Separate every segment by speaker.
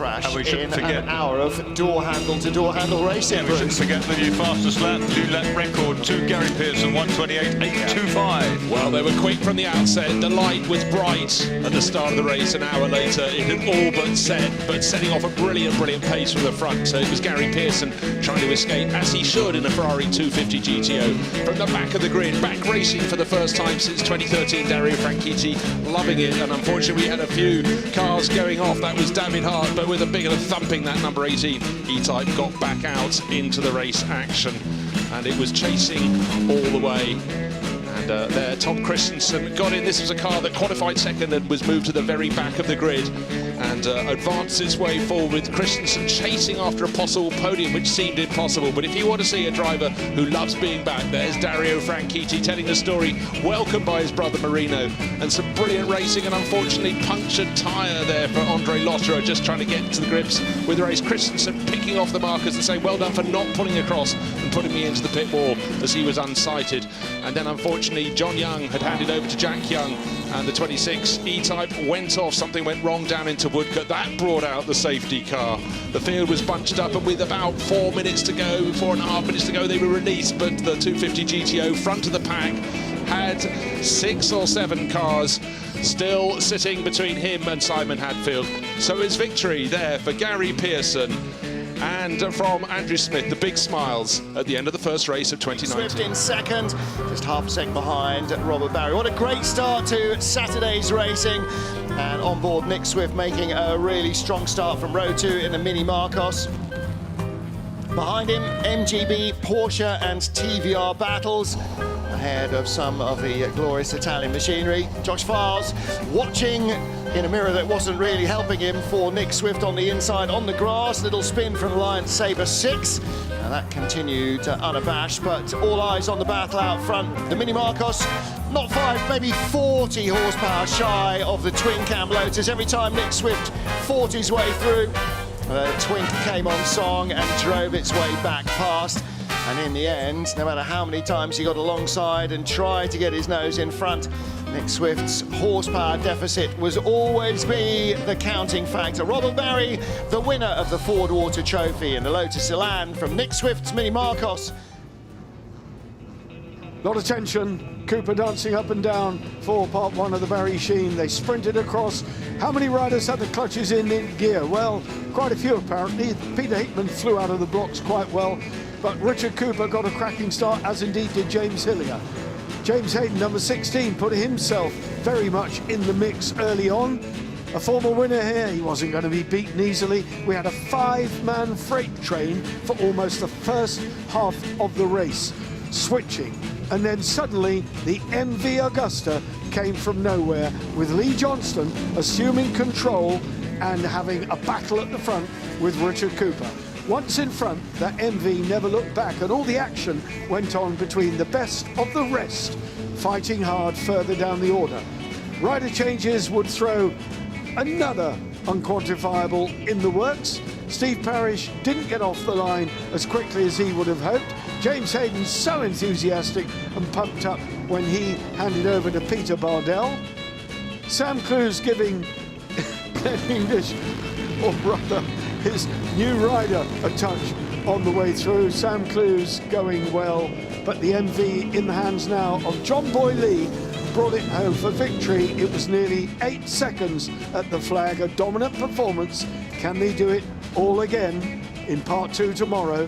Speaker 1: crash in
Speaker 2: forget
Speaker 1: an hour of door-handle-to-door handle racing.
Speaker 2: Yeah, we shouldn't forget the new fastest lap, new lap record to Gary Pearson, 1:28.825.
Speaker 3: Well, they were quick from the outset. The light was bright at the start of the race. An hour later, it had all but set, but setting off a brilliant pace from the front. So it was Gary Pearson trying to escape, as he should in a Ferrari 250 GTO, from the back of the grid, back racing for the first time since 2013. Dario Franchitti loving it, and unfortunately we had a few cars going off. That was David Hart, but with a bigger thumping, that number 18 E-Type got back out into the race action, and it was chasing all the way. And there, Tom Christensen got in. This was a car that qualified second and was moved to the very back of the grid and advanced its way forward, with Christensen chasing after a possible podium, which seemed impossible. But if you want to see a driver who loves being back, there's Dario Franchitti telling the story, welcomed by his brother Marino, and some brilliant racing. And unfortunately, punctured tyre there for Andre Lotterer, just trying to get to the grips with the race. Christensen picking off the markers and saying, well done for not pulling across and putting me into the pit wall, as he was unsighted. And then unfortunately, John Young had handed over to Jack Young, and the 26 E-Type went off. Something went wrong down into Woodcote. That brought out the safety car. The field was bunched up, and with about 4.5 minutes to go, they were released. But the 250 GTO front of the pack had 6 or 7 cars still sitting between him and Simon Hadfield. So it's victory there for Gary Pearson. And from Andrew Smith, the big smiles at the end of the first race of 2019.
Speaker 1: Swift in second, just half a second behind Robert Barry. What a great start to Saturday's racing. And on board, Nick Swift making a really strong start from row 2 in the Mini Marcos. Behind him, MGB, Porsche and TVR battles. Ahead of some of the glorious Italian machinery. Josh Files watching in a mirror that wasn't really helping him for Nick Swift on the inside on the grass. Little spin from Alliance Sabre 6. And that continued unabashed, but all eyes on the battle out front. The Mini Marcos, not 5, maybe 40 horsepower shy of the twin cam Lotus. Every time Nick Swift fought his way through, the twin came on song and drove its way back past. And in the end, no matter how many times he got alongside and tried to get his nose in front, Nick Swift's horsepower deficit was always be the counting factor. Robert Barry, the winner of the FORDWATER Trophy in the Lotus Elan from Nick Swift's Mini Marcos.
Speaker 4: Lot of tension. Cooper dancing up and down for part 1 of the Barry SHEENE. They sprinted across. How many riders had the clutches in gear? Well, quite a few apparently. Peter Hickman flew out of the blocks quite well, but Richard Cooper got a cracking start, as indeed did James Hillier. James Hayden, number 16, put himself very much in the mix early on. A former winner here, he wasn't going to be beaten easily. We had a 5-man freight train for almost the first half of the race, switching. And then suddenly the MV Augusta came from nowhere, with Lee Johnston assuming control and having a battle at the front with Richard Cooper. Once in front, that MV never looked back, and all the action went on between the best of the rest, fighting hard further down the order. Rider changes would throw another unquantifiable in the works. Steve Parrish didn't get off the line as quickly as he would have hoped. James Hayden so enthusiastic and pumped up when he handed over to Peter Bardell. Sam Clues giving Glenn English, or rather his new rider, a touch on the way through. Sam Clues going well, but the MV in the hands now of John Boy Lee brought it home for victory. It was nearly 8 seconds at the flag, a dominant performance. Can they do it all again in part 2 tomorrow?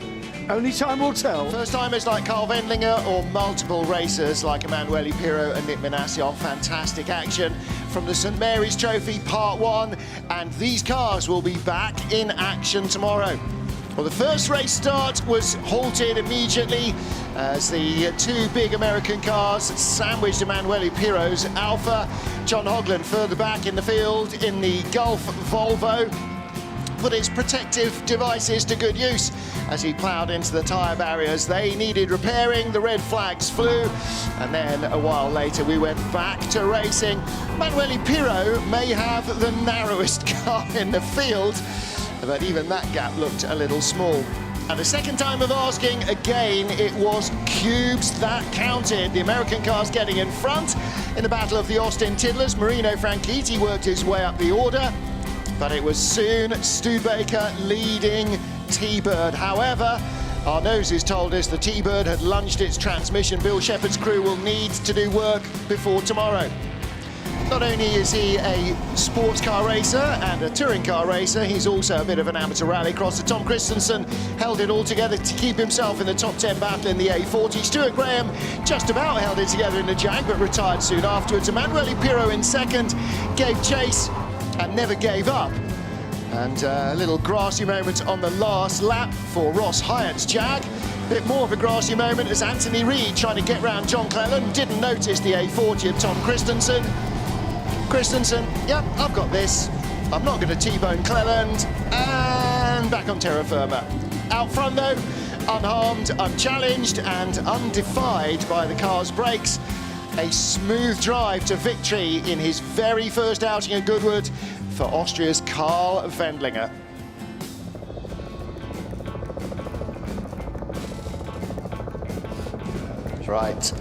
Speaker 4: Only time will tell.
Speaker 1: First timers like Carl Wendlinger or multiple racers like Emanuele Pirro and Nick Minassi on fantastic action from the St Mary's Trophy Part 1, and these cars will be back in action tomorrow. Well, the first race start was halted immediately as the 2 big American cars sandwiched Emanuele Pirro's Alfa. John Hoglan further back in the field in the Gulf Volvo put his protective devices to good use as he ploughed into the tyre barriers. They needed repairing, the red flags flew, and then a while later we went back to racing. Emanuele Pirro may have the narrowest car in the field, but even that gap looked a little small. And a second time of asking, again, it was cubes that counted. The American cars getting in front in the battle of the Austin Tiddlers. Marino Franchitti worked his way up the order. but it was soon Studebaker leading T-Bird. However, our noses told us the T-Bird had lunged its transmission. Bill Shepherd's crew will need to do work before tomorrow. Not only is he a sports car racer and a touring car racer, he's also a bit of an amateur rallycrosser. Tom Christensen held it all together to keep himself in the top 10 battle in the A40. Stuart Graham just about held it together in the Jag, but retired soon afterwards. Emanuele Pirro in second gave chase and never gave up. And a little grassy moment on the last lap for Ross Hyatt's Jag. Bit more of a grassy moment as Anthony Reid trying to get round John Cleland. Didn't notice the A40 of Tom Christensen. Christensen, yep, I've got this. I'm not going to T-bone Cleland. And back on terra firma. Out front though, unharmed, unchallenged and undefied by the car's brakes. A smooth drive to victory in his very first outing at Goodwood for Austria's Karl Wendlinger. Right,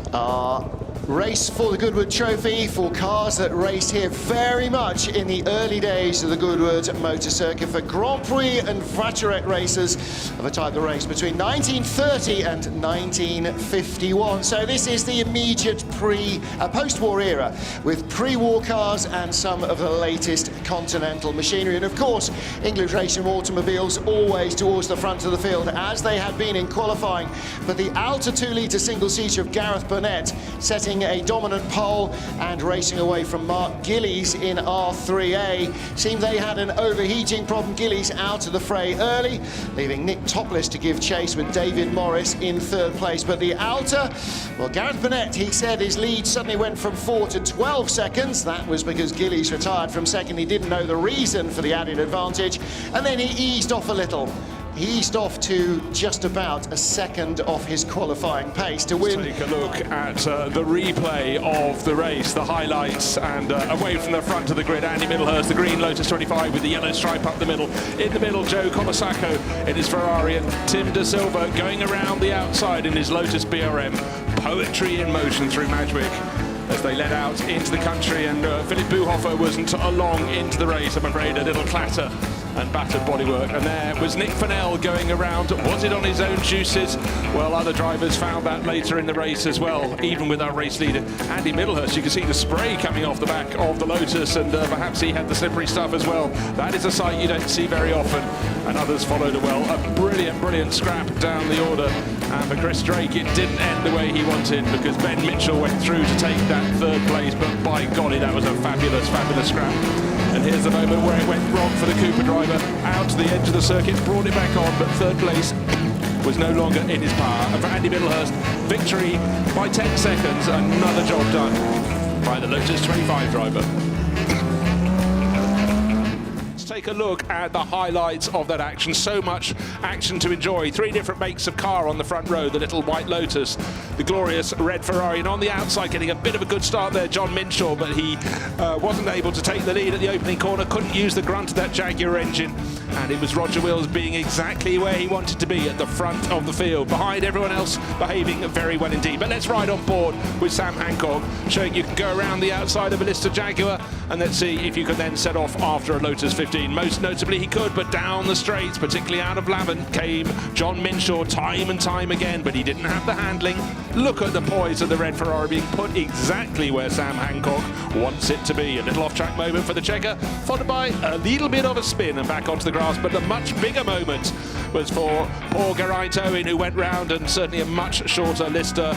Speaker 1: race for the Goodwood Trophy for cars that raced here very much in the early days of the Goodwood Motor Circuit for Grand Prix and Voiturette racers of a type that raced between 1930 and 1951. So this is the immediate post-war era with pre-war cars and some of the latest Continental machinery. And of course, English racing automobiles always towards the front of the field, as they had been in qualifying. But the Alta 2-litre single-seater of Gareth Burnett setting a dominant pole and racing away from Mark Gillies in R3A. Seemed they had an overheating problem. Gillies out of the fray early, leaving Nick topless to give chase with David Morris in third place. But the Alta, well, Gareth Burnett, he said his lead suddenly went from 4 to 12 seconds. That was because Gillies retired from second. He didn't know the reason for the added advantage. And then he eased off a little. He eased off to just about a second off his qualifying pace to win.
Speaker 3: Let's take a look at the replay of the race, the highlights, and away from the front of the grid, Andy Middlehurst, the green Lotus 25 with the yellow stripe up the middle. In the middle, Joe Comasacco in his Ferrari, and Tim De Silva going around the outside in his Lotus BRM. Poetry in motion through Madgwick as they led out into the country, and Philip Buhofer wasn't along into the race, I'm afraid. A little clatter and battered bodywork. And there was Nick Fennell going around. Was it on his own juices? Well, other drivers found that later in the race as well, even with our race leader, Andy Middlehurst. You can see the spray coming off the back of the Lotus, and perhaps he had the slippery stuff as well. That is a sight you don't see very often, and others followed it well. A brilliant, brilliant scrap down the order. And for Chris Drake, it didn't end the way he wanted, because Ben Mitchell went through to take that third place, but by golly, that was a fabulous, fabulous scrap. And here's the moment where it went wrong for the Cooper driver. Out to the edge of the circuit, brought it back on, but third place was no longer in his power. And for Andy Middlehurst, victory by 10 seconds, another job done by the Lotus 25 driver. Take a look at the highlights of that action. So much action to enjoy. 3 different makes of car on the front row. The little white Lotus, the glorious red Ferrari, and on the outside getting a bit of a good start there, John Minshaw, but he wasn't able to take the lead at the opening corner, couldn't use the grunt of that Jaguar engine, and it was Roger Wills being exactly where he wanted to be, at the front of the field, behind everyone else, behaving very well indeed. But let's ride on board with Sam Hancock, showing you can go around the outside of a Lister Jaguar, and let's see if you can then set off after a Lotus 15. Most notably he could, but down the straights, particularly out of Lavin, came John Minshaw time and time again, but he didn't have the handling. Look at the poise of the red Ferrari being put exactly where Sam Hancock wants it to be. A little off-track moment for the checker, followed by a little bit of a spin and back onto the grass, but the much bigger moment was for Paul Geraint-Owen, who went round, and certainly a much shorter Lister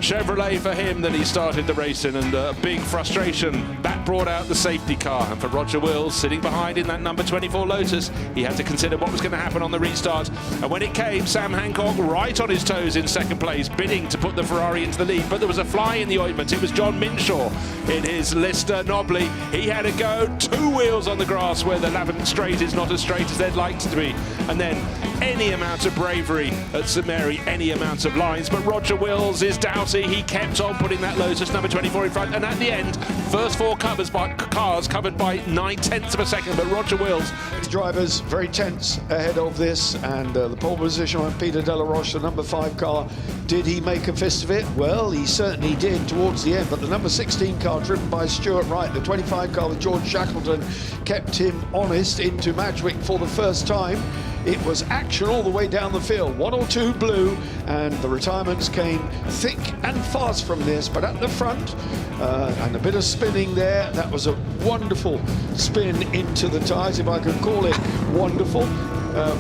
Speaker 3: Chevrolet for him than he started the race in, and a big frustration. That brought out the safety car, and for Roger Wills, sitting behind in that number 24 Lotus, he had to consider what was going to happen on the restart. And when it came, Sam Hancock right on his toes in second place, bidding to put the Ferrari into the lead, but there was a fly in the ointment. It was John Minshaw in his Lister Nobly. He had to go 2 wheels on the grass where the Lavin straight is not as straight as they'd like it to be. And then any amount of bravery at St Mary, any amount of lines, but Roger Wills is doubting Maserati. He kept on putting that Lotus number 24 in front, and at the end, first four cars covered by 9/10 of a second, but Roger Wills.
Speaker 4: Drivers very tense ahead of this, and the pole position on Peter Delaroche, the number 5 car. Did he make a fist of it? Well, he certainly did towards the end, but the number 16 car driven by Stuart Wright, the 25 car with George Shackleton, kept him honest into Madgwick for the first time. It was action all the way down the field. 1 or 2 blew, and the retirements came thick and fast from this, but at the front, and a bit of spinning there. That was a wonderful spin into the tyres, if I could call it wonderful.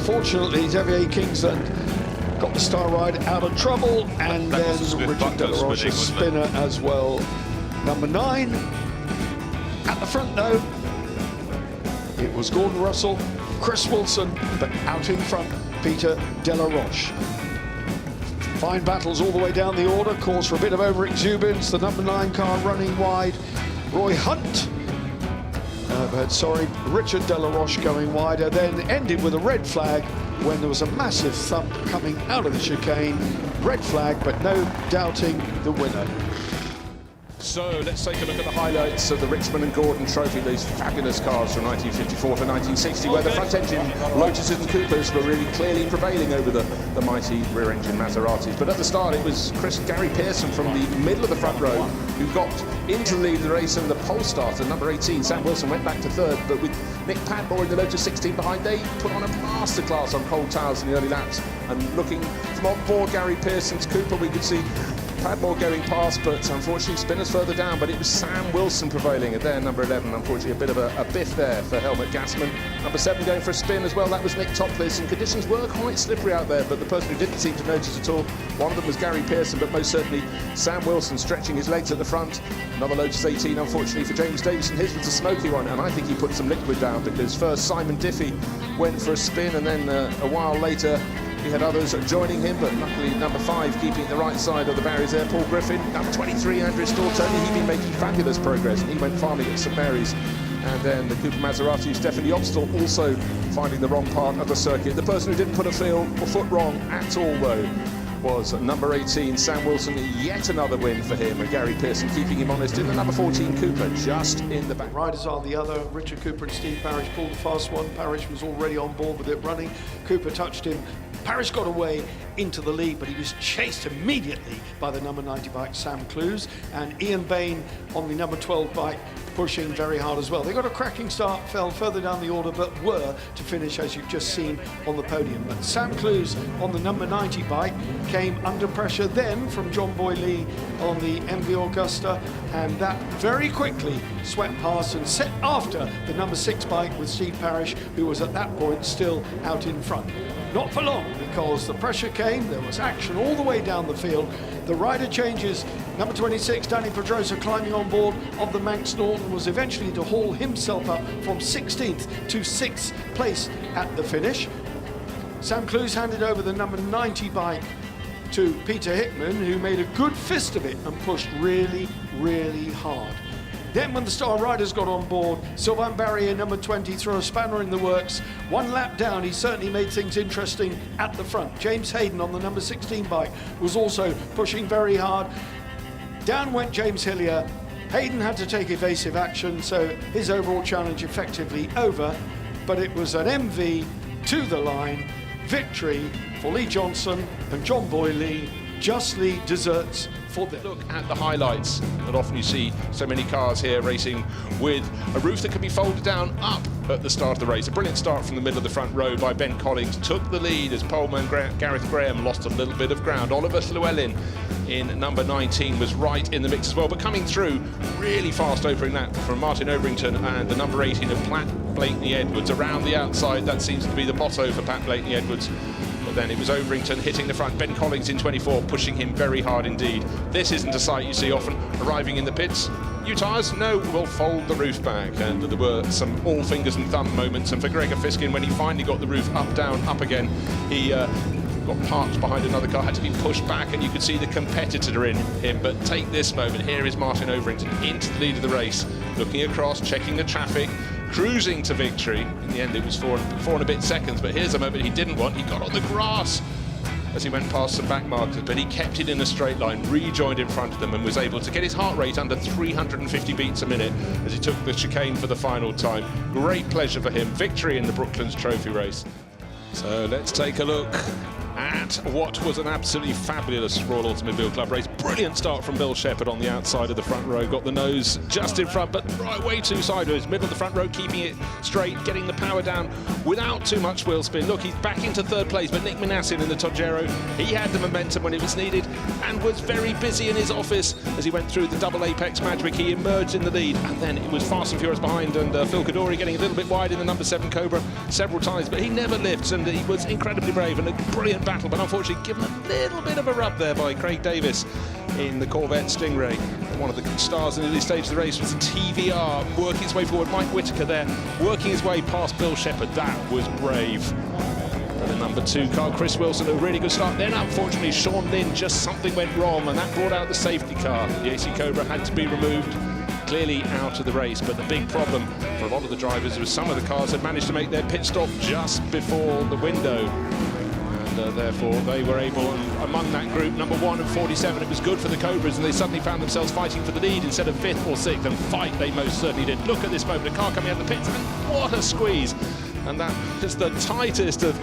Speaker 4: Fortunately, Xavier Kingsland got the star ride out of trouble, and then Richard Delaroche, a spinner as well. Number 9 at the front though, it was Gordon Russell, Chris Wilson, but out in front, Peter Delaroche. Fine battles all the way down the order, cause for a bit of over-exuberance. The number 9 car running wide, Roy Hunt, Richard Delaroche going wider, then ended with a red flag when there was a massive thump coming out of the chicane. Red flag, but no doubting the winner.
Speaker 3: So let's take a look at the highlights of the Richmond and Gordon Trophy, these fabulous cars from 1954 to 1960, where the front engine Lotuses and Coopers were really clearly prevailing over the mighty rear engine Maseratis. But at the start it was Gary Pearson from the middle of the front row who got into the lead of the race, and the pole starter, number 18, Sam Wilson, went back to third. But with Nick Padmore in the Lotus 16 behind, they put on a masterclass on cold tires in the early laps. And looking from on board Gary Pearson's Cooper, we could see Padmore going past, but unfortunately spinners further down, but it was Sam Wilson prevailing at there, number 11. Unfortunately a bit of a biff there for Helmut Gassman. Number 7 going for a spin as well, that was Nick Topless, and conditions were quite slippery out there, but the person who didn't seem to notice at all, one of them was Gary Pearson, but most certainly Sam Wilson stretching his legs at the front. Another Lotus 18 unfortunately for James Davison. His was a smoky one, and I think he put some liquid down, because first Simon Diffie went for a spin, and then a while later he had others joining him, but luckily number 5 keeping the right side of the barriers there, Paul Griffin. Number 23, Andrew Stortoni, he'd been making fabulous progress, and he went farming at St Mary's. And then the Cooper Maserati, Stephanie Obstall, also finding the wrong part of the circuit. The person who didn't put a foot wrong at all, though, was number 18, Sam Wilson. Yet another win for him, and Gary Pearson keeping him honest in the number 14 Cooper, just in the back.
Speaker 4: Riders are the other. Richard Cooper and Steve Parrish pulled the fast one. Parrish was already on board with it running. Cooper touched him. Parrish got away into the lead, but he was chased immediately by the number 90 bike, Sam Clues, and Ian Bain on the number 12 bike pushing very hard as well. They got a cracking start, fell further down the order, but were to finish, as you've just seen, on the podium. But Sam Clues on the number 90 bike came under pressure then from John Boy Lee on the MV Augusta, and that very quickly swept past and set after the number 6 bike with Steve Parrish, who was at that point still out in front. Not for long, because the pressure came, there was action all the way down the field. The rider changes, number 26, Danny Pedrosa, climbing on board of the Manx Norton, was eventually to haul himself up from 16th to 6th place at the finish. Sam Clues handed over the number 90 bike to Peter Hickman, who made a good fist of it and pushed really, really hard. Then when the star riders got on board, Sylvain Barrier, number 20, threw a spanner in the works. One lap down, he certainly made things interesting at the front. James Hayden on the number 16 bike was also pushing very hard. Down went James Hillier. Hayden had to take evasive action, so his overall challenge effectively over. But it was an MV to the line victory for Lee Johnson and John Boy Lee. Justly deserts for them.
Speaker 3: Look at the highlights, and often you see so many cars here racing with a roof that can be folded down up at the start of the race. A brilliant start from the middle of the front row by Ben Collins, took the lead as poleman Gareth Graham lost a little bit of ground. Oliver Llewellyn in number 19 was right in the mix as well, but coming through really fast opening that from Martin Overington and the number 18 of Pat Blakeney Edwards around the outside. That seems to be the motto for Pat Blakeney Edwards. But then it was Overington hitting the front, Ben Collins in 24 pushing him very hard indeed. This isn't a sight you see often. Arriving in the pits, new tyres? No, we'll fold the roof back. And there were some all fingers and thumb moments, and for Gregor Fiskin, when he finally got the roof up, down, up again, he got parked behind another car, had to be pushed back, and you could see the competitor in him. But take this moment, here is Martin Overington into the lead of the race, looking across, checking the traffic, cruising to victory. In the end it was four and a bit seconds, but here's a moment he didn't want. He got on the grass as he went past some back markers, but he kept it in a straight line, rejoined in front of them, and was able to get his heart rate under 350 beats a minute as he took the chicane for the final time. Great pleasure for him. Victory in the Brooklands Trophy race. So let's take a look at what was an absolutely fabulous Royal Automobile Club race. Brilliant start from Bill Shepherd on the outside of the front row. Got the nose just in front, but right way too sideways. Middle of the front row, keeping it straight, getting the power down without too much wheel spin. Look, he's back into third place, but Nick Manassin in the Togero, he had the momentum when it was needed and was very busy in his office as he went through the double apex magic. He emerged in the lead, and then it was fast and furious behind, and Phil Kadori getting a little bit wide in the number 7 Cobra several times, but he never lifts, and he was incredibly brave and a brilliant battle, but unfortunately given a little bit of a rub there by Craig Davis in the Corvette Stingray. One of the stars in the early stage of the race was the TVR, working his way forward. Mike Whittaker there, working his way past Bill Shepherd. That was brave. And the number 2 car, Chris Wilson, a really good start. Then, unfortunately, Sean Lynn, just something went wrong, and that brought out the safety car. The AC Cobra had to be removed, clearly out of the race. But the big problem for a lot of the drivers was some of the cars had managed to make their pit stop just before the window. Therefore, they were able, among that group, number 1 and 47, it was good for the Cobras, and they suddenly found themselves fighting for the lead instead of 5th or 6th, and fight they most certainly did. Look at this moment, a car coming out of the pits, and what a squeeze! And that is the tightest of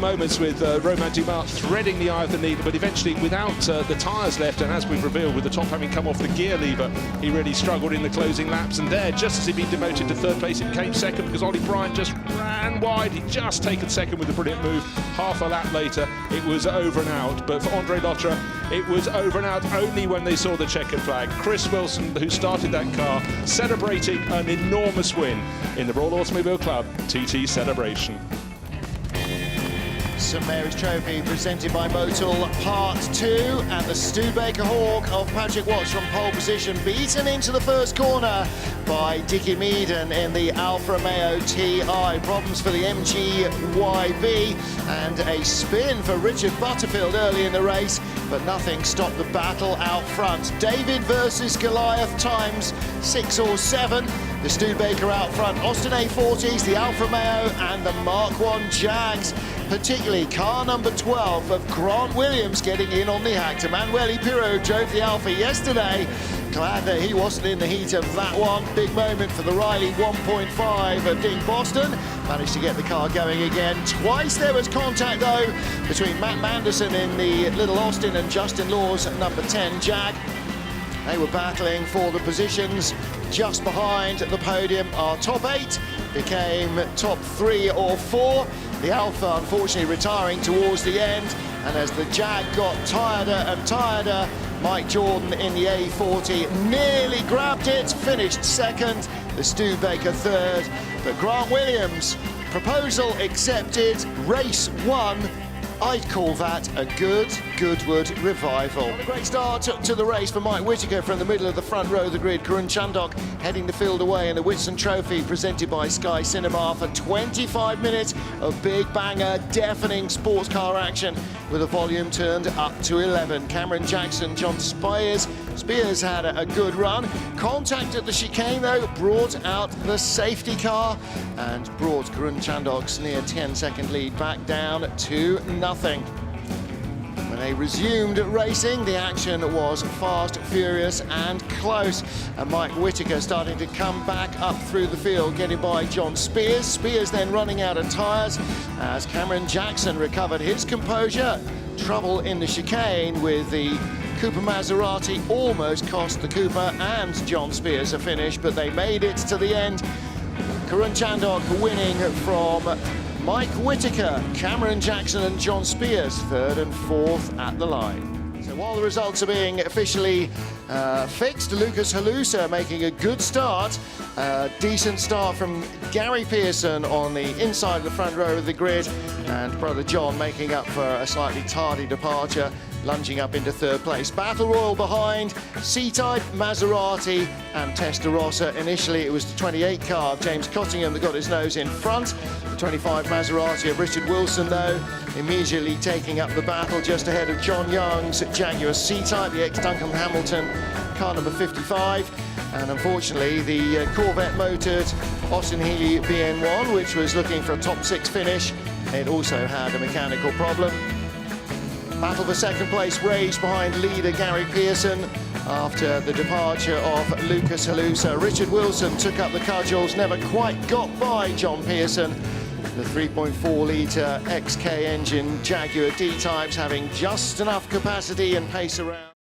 Speaker 3: moments with Romain Dumas threading the eye of the needle, but eventually without the tyres left, and as we've revealed, with the top having come off the gear lever, he really struggled in the closing laps. And there, just as he'd been demoted to third place, it came second because Ollie Bryant just ran wide. He'd just taken second with a brilliant move. Half a lap later, it was over and out. But for Andre Lotterer, it was over and out only when they saw the checkered flag. Chris Wilson, who started that car, celebrating an enormous win in the Royal Automobile Club TT Celebration.
Speaker 1: St Mary's Trophy presented by Motul Part 2, and the Studebaker Hawk of Patrick Watts from pole position, beaten into the first corner by Dickie Meaden in the Alfa Romeo TI. Problems for the MG-YB, and a spin for Richard Butterfield early in the race, but nothing stopped the battle out front. David versus Goliath times 6 or 7. The Studebaker out front, Austin A40s, the Alfa Romeo and the Mark 1 Jags. Particularly car number 12 of Grant Williams getting in on the act. Emanuele Pirro drove the Alfa yesterday. Glad that he wasn't in the heat of that one. Big moment for the Riley 1.5 of Dean Boston. Managed to get the car going again. Twice there was contact though between Matt Manderson in the Little Austin and Justin Laws number 10 Jag. They were battling for the positions just behind the podium. Our top 8 became top 3 or 4. The Alfa unfortunately retiring towards the end, and as the Jag got tireder and tireder, Mike Jordan in the A40 nearly grabbed it, finished second, the Studebaker third, but Grant Williams, proposal accepted, race 1. I'd call that a good Goodwood Revival. A great start to the race for Mike Whittaker from the middle of the front row of the grid. Karun Chandok heading the field away in the WHITSUN Trophy presented by Sky Cinema for 25 minutes of big banger, deafening sports car action with the volume turned up to 11. Cameron Jackson, John Spears had a good run. Contact at the chicane though brought out the safety car and brought Karun Chandok's near 10-second lead back down to nothing. When they resumed racing, the action was fast, furious and close, and Mike Whittaker starting to come back up through the field, getting by John Spears. Spears then running out of tyres as Cameron Jackson recovered his composure. Trouble in the chicane with the Cooper Maserati almost cost the Cooper and John Spears a finish, but they made it to the end. Karun Chandok winning from Mike Whittaker, Cameron Jackson and John Spears, 3rd and 4th at the line. So while the results are being officially fixed, Lucas Halusa making a good start. Decent start from Gary Pearson on the inside of the front row of the grid, and brother John making up for a slightly tardy departure, lunging up into 3rd place. Battle Royal behind, C-Type, Maserati and Testarossa. Initially it was the 28 car of James Cottingham that got his nose in front. The 25 Maserati of Richard Wilson though immediately taking up the battle just ahead of John Young's Jaguar C-Type, the ex-Duncan Hamilton car number 55. And unfortunately the Corvette motored Austin Healey BN1, which was looking for a top 6 finish, it also had a mechanical problem. Battle for second place raged behind leader Gary Pearson after the departure of Lucas Halusa. Richard Wilson took up the cudgels, never quite got by John Pearson. The 3.4 litre XK engine Jaguar D-types having just enough capacity and pace around.